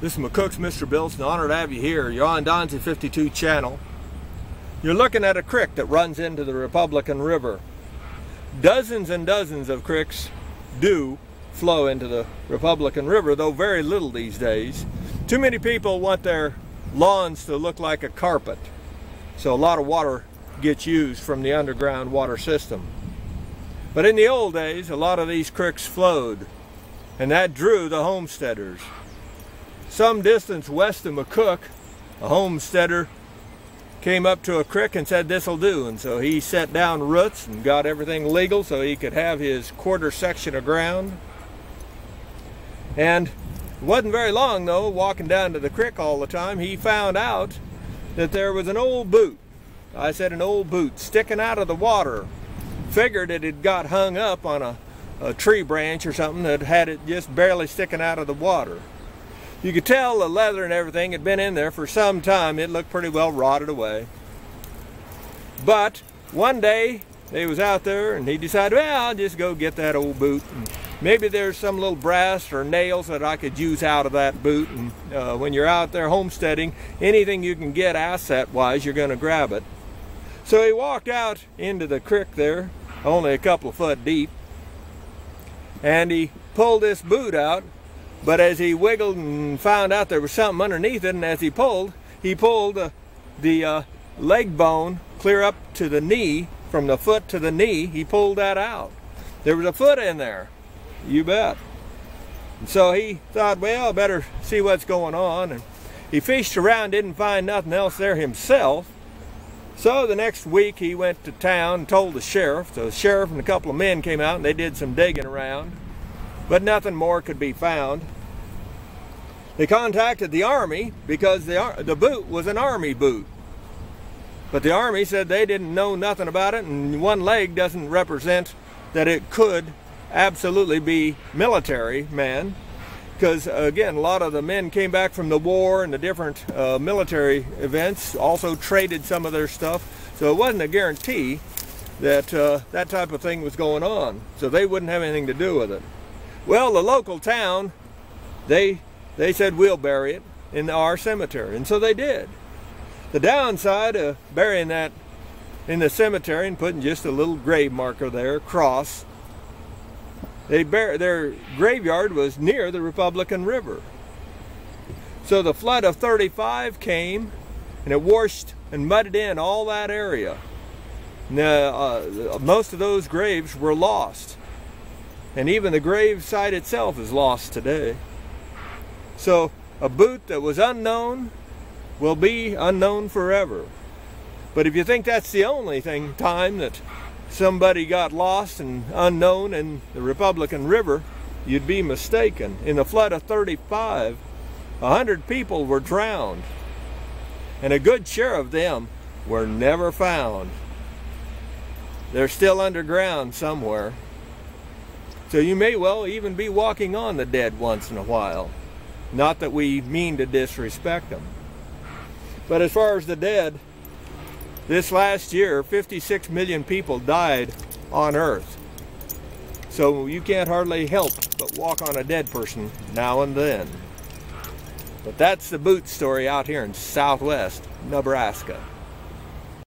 This is McCook's Mr. Bilson. Honored to have you here. You're on Donzie 52 channel. You're looking at a creek that runs into the Republican River. Dozens and dozens of creeks do flow into the Republican River, though very little these days. Too many people want their lawns to look like a carpet, so a lot of water gets used from the underground water system. But in the old days, a lot of these creeks flowed, and that drew the homesteaders. Some distance west of McCook, a homesteader came up to a creek and said this'll do, and so he set down roots and got everything legal so he could have his quarter section of ground. And it wasn't very long though, walking down to the creek all the time, he found out that there was an old boot. I said an old boot sticking out of the water. Figured it had got hung up on a tree branch or something that had it just barely sticking out of the water. You could tell the leather and everything had been in there for some time. It looked pretty well rotted away. But one day they was out there and he decided, well, I'll just go get that old boot. And maybe there's some little brass or nails that I could use out of that boot. And when you're out there homesteading, anything you can get asset-wise, you're going to grab it. So he walked out into the creek there, only a couple of foot deep, and he pulled this boot out. But as he wiggled and found out there was something underneath it, and as he pulled the leg bone clear up to the knee, from the foot to the knee, he pulled that out. There was a foot in there, you bet. And so he thought, well, I better see what's going on. And he fished around, didn't find nothing else there himself. So the next week he went to town and told the sheriff. So the sheriff and a couple of men came out and they did some digging around, but nothing more could be found. They contacted the Army because the boot was an Army boot. But the Army said they didn't know nothing about it, and one leg doesn't represent that it could absolutely be military man. Because again, a lot of the men came back from the war and the different military events, also traded some of their stuff. So it wasn't a guarantee that that type of thing was going on. So they wouldn't have anything to do with it. Well, the local town, they said we'll bury it in our cemetery, and so they did. The downside of burying that in the cemetery and putting just a little grave marker there, cross, their graveyard was near the Republican River. So the flood of 35 came and it washed and mudded in all that area. Now, most of those graves were lost. And even the grave site itself is lost today. So a boot that was unknown will be unknown forever. But if you think that's the only time that somebody got lost and unknown in the Republican River, you'd be mistaken. In the flood of 35, 100 people were drowned, and a good share of them were never found. They're still underground somewhere. So you may well even be walking on the dead once in a while. Not that we mean to disrespect them. But as far as the dead, this last year, 56 million people died on Earth. So you can't hardly help but walk on a dead person now and then. But that's the boot story out here in southwest Nebraska.